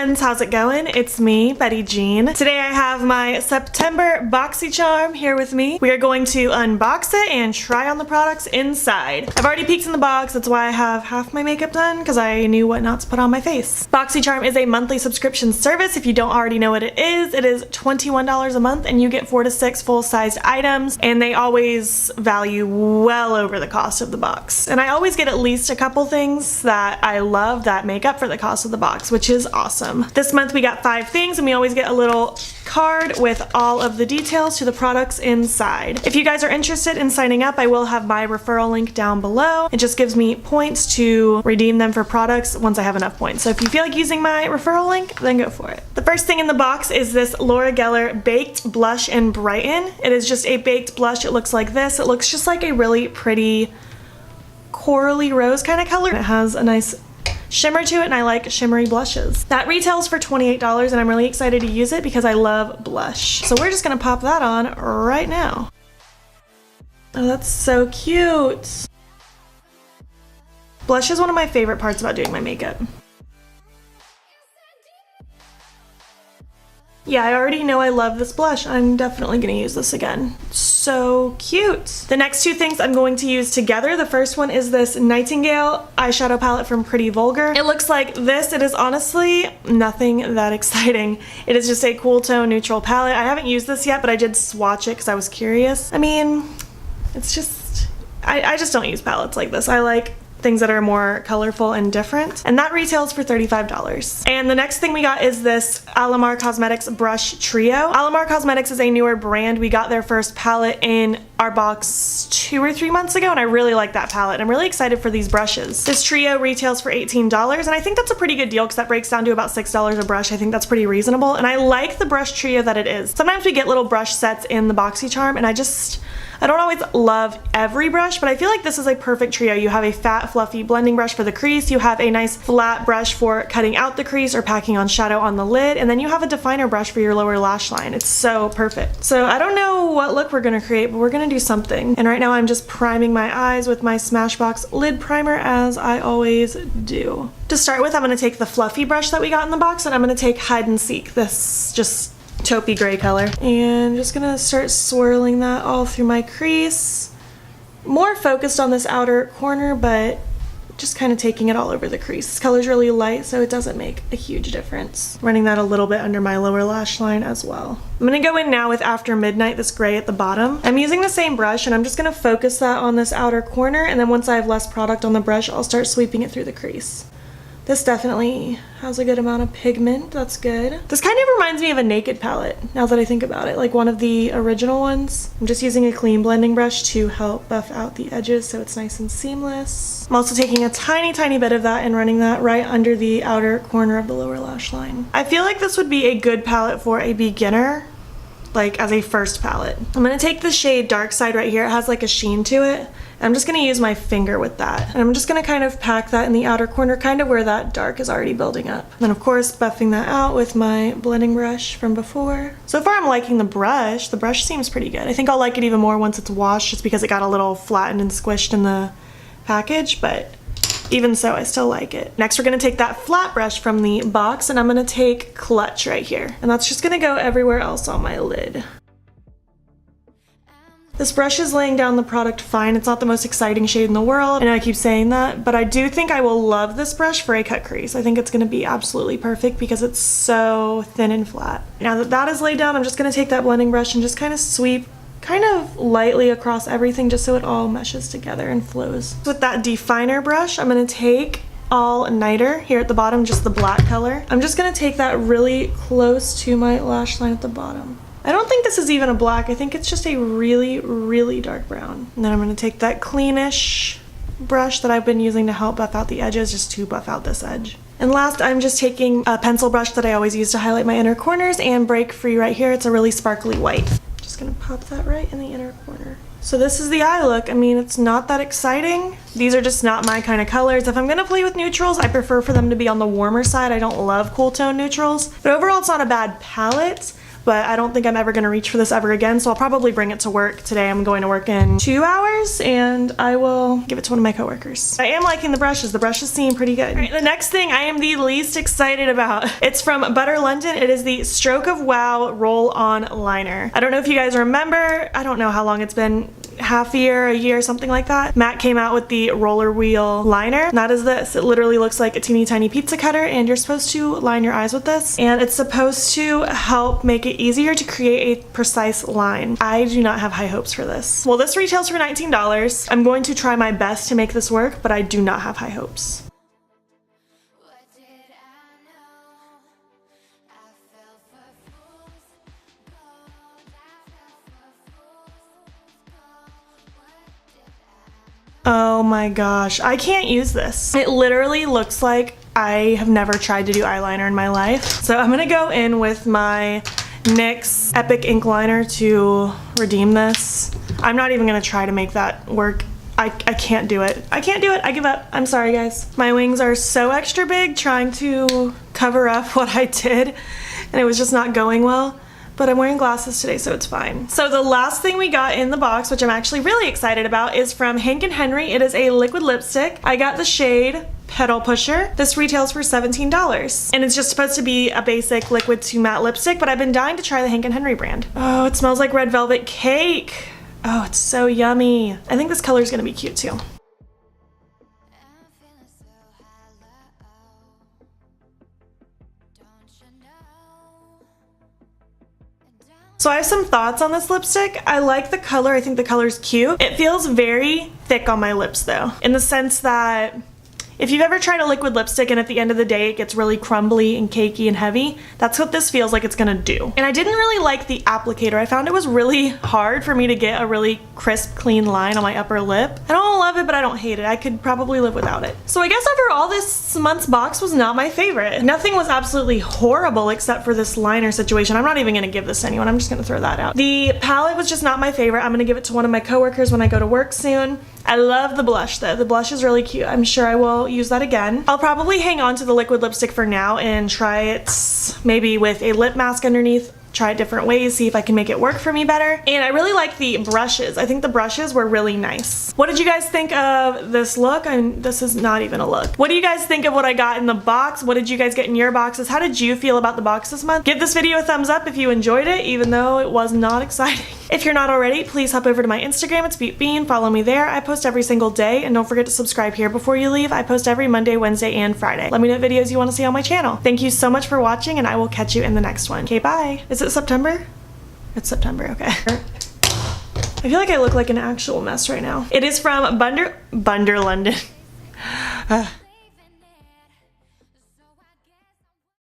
friends, how's it going? It's me, Betty Jean. Today I have my September Boxycharm here with me. We are going to unbox it and try on the products inside. I've already peeked in the box, that's why I have half my makeup done, because I knew what not to put on my face. Boxycharm is a monthly subscription service. If you don't already know what it is $21 a month and you get 4 to 6 full-sized items, and they always value well over the cost of the box. And I always get at least a couple things that I love that make up for the cost of the box, which is awesome. This month we got 5 things, and we always get a little card with all of the details to the products inside. If you guys are interested in signing up, I will have my referral link down below. It just gives me points to redeem them for products once I have enough points. So if you feel like using my referral link, then go for it. The first thing in the box is this Laura Geller Baked Blush and Brighten. It is just a baked blush. It looks like this. It looks just like a really pretty corally rose kind of color. It has a nice shimmer to it, and I like shimmery blushes. That retails for $28, and I'm really excited to use it because I love blush. So we're just gonna pop that on right now. Oh, that's so cute. Blush is one of my favorite parts about doing my makeup. Yeah, I already know I love this blush. I'm definitely gonna use this again. So cute. The next 2 things I'm going to use together. The first one is this Nightingale eyeshadow palette from Pretty Vulgar. It looks like this. It is honestly nothing that exciting. It is just a cool tone neutral palette. I haven't used this yet, but I did swatch it because I was curious. I mean, it's just, I just don't use palettes like this. I like things that are more colorful and different, and that retails for $35. And the next thing we got is this Alamar Cosmetics brush trio. Alamar Cosmetics is a newer brand. We got their first palette in our box 2 or 3 months ago, and I really like that palette. I'm really excited for these brushes. This trio retails for $18, and I think that's a pretty good deal because that breaks down to about $6 a brush. I think that's pretty reasonable, and I like the brush trio that it is. Sometimes we get little brush sets in the Boxycharm, and I don't always love every brush, but I feel like this is a perfect trio. You have a fat, fluffy blending brush for the crease, you have a nice flat brush for cutting out the crease or packing on shadow on the lid, and then you have a definer brush for your lower lash line. It's so perfect. So I don't know what look we're gonna create, but we're gonna do something. And right now I'm just priming my eyes with my Smashbox lid primer, as I always do. To start with, I'm gonna take the fluffy brush that we got in the box, and I'm gonna take Hide and Seek, this just taupey gray color, and just gonna start swirling that all through my crease. More focused on this outer corner, but just kind of taking it all over the crease. This color's really light, so it doesn't make a huge difference. Running that a little bit under my lower lash line as well. I'm gonna go in now with After Midnight, this gray at the bottom. I'm using the same brush, and I'm just gonna focus that on this outer corner, and then once I have less product on the brush, I'll start sweeping it through the crease. This definitely has a good amount of pigment. That's good. This kind of reminds me of a Naked palette, now that I think about it, like one of the original ones. I'm just using a clean blending brush to help buff out the edges so it's nice and seamless. I'm also taking a tiny bit of that and running that right under the outer corner of the lower lash line. I feel like this would be a good palette for a beginner, like as a first palette. I'm gonna take the shade Dark Side right here. It has like a sheen to it. I'm just gonna use my finger with that. And I'm just gonna kind of pack that in the outer corner, kind of where that dark is already building up. And then of course, buffing that out with my blending brush from before. So far I'm liking the brush. The brush seems pretty good. I think I'll like it even more once it's washed, just because it got a little flattened and squished in the package, but even so, I still like it. Next, we're gonna take that flat brush from the box, and I'm gonna take Clutch right here. And that's just gonna go everywhere else on my lid. This brush is laying down the product fine. It's not the most exciting shade in the world. I know I keep saying that, but I do think I will love this brush for a cut crease. I think it's gonna be absolutely perfect because it's so thin and flat. Now that that is laid down, I'm just gonna take that blending brush and just kind of sweep kind of lightly across everything just so it all meshes together and flows. With that definer brush, I'm gonna take All Nighter here at the bottom, just the black color. I'm just gonna take that really close to my lash line at the bottom. I don't think this is even a black. I think it's just a really dark brown. And then I'm gonna take that cleanish brush that I've been using to help buff out the edges, just to buff out this edge. And last, I'm just taking a pencil brush that I always use to highlight my inner corners and Break Free right here. It's a really sparkly white. Just gonna pop that right in the inner corner. So this is the eye look. I mean, it's not that exciting. These are just not my kind of colors. If I'm gonna play with neutrals, I prefer for them to be on the warmer side. I don't love cool tone neutrals, but overall it's not a bad palette. but I don't think I'm ever gonna reach for this ever again, so I'll probably bring it to work. Today I'm going to work in 2 hours, and I will give it to one of my coworkers. I am liking the brushes. The brushes seem pretty good. All right, the next thing I am the least excited about. It's from Butter London. It is the Stroke of Wow Roll-On Liner. I don't know if you guys remember, I don't know how long it's been, half a year, something like that. Matte came out with the roller wheel liner. That is this. It literally looks like a teeny tiny pizza cutter, and you're supposed to line your eyes with this, and it's supposed to help make it easier to create a precise line. I do not have high hopes for this. Well, this retails for $19. I'm going to try my best to make this work, but I do not have high hopes. Oh my gosh, I can't use this. It literally looks like I have never tried to do eyeliner in my life. So I'm gonna go in with my NYX Epic Ink Liner to redeem this. I'm not even gonna try to make that work. I can't do it. I can't do it. I give up. I'm sorry, guys. My wings are so extra big trying to cover up what I did, and it was just not going well. But I'm wearing glasses today, so it's fine. So the last thing we got in the box, which I'm actually really excited about, is from Hank & Henry. It is a liquid lipstick. I got the shade Petal Pusher. This retails for $17. And it's just supposed to be a basic liquid to matte lipstick, but I've been dying to try the Hank & Henry brand. Oh, it smells like red velvet cake. Oh, it's so yummy. I think this color is gonna be cute too. So I have some thoughts on this lipstick. I like the color. I think the color's cute. It feels very thick on my lips though, in the sense that if you've ever tried a liquid lipstick and at the end of the day it gets really crumbly and cakey and heavy, that's what this feels like it's gonna do. And I didn't really like the applicator. I found it was really hard for me to get a really crisp, clean line on my upper lip. I don't love it, but I don't hate it. I could probably live without it. So I guess overall this month's box was not my favorite. Nothing was absolutely horrible except for this liner situation. I'm not even gonna give this to anyone. I'm just gonna throw that out. The palette was just not my favorite. I'm gonna give it to one of my coworkers when I go to work soon. I love the blush though. The blush is really cute. I'm sure I will use that again. I'll probably hang on to the liquid lipstick for now and try it maybe with a lip mask underneath. Try it different ways, see if I can make it work for me better. And I really like the brushes. I think the brushes were really nice. What did you guys think of this look? This is not even a look. What do you guys think of what I got in the box? What did you guys get in your boxes? How did you feel about the box this month? Give this video a thumbs up if you enjoyed it, even though it was not exciting. If you're not already, please hop over to my Instagram. It's beautbean. Follow me there. I post every single day, and don't forget to subscribe here before you leave. I post every Monday, Wednesday, and Friday. Let me know what videos you want to see on my channel. Thank you so much for watching, and I will catch you in the next one. Okay, bye. Is it September? It's September, okay. I feel like I look like an actual mess right now. It is from Bunder London.